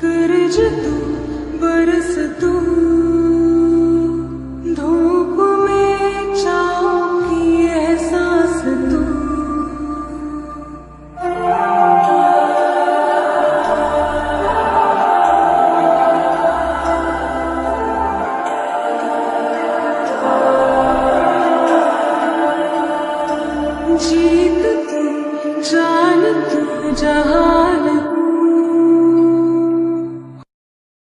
गरज तू बरस तू धूप में छाँव की एहसास तू जीत तू जान तू जहान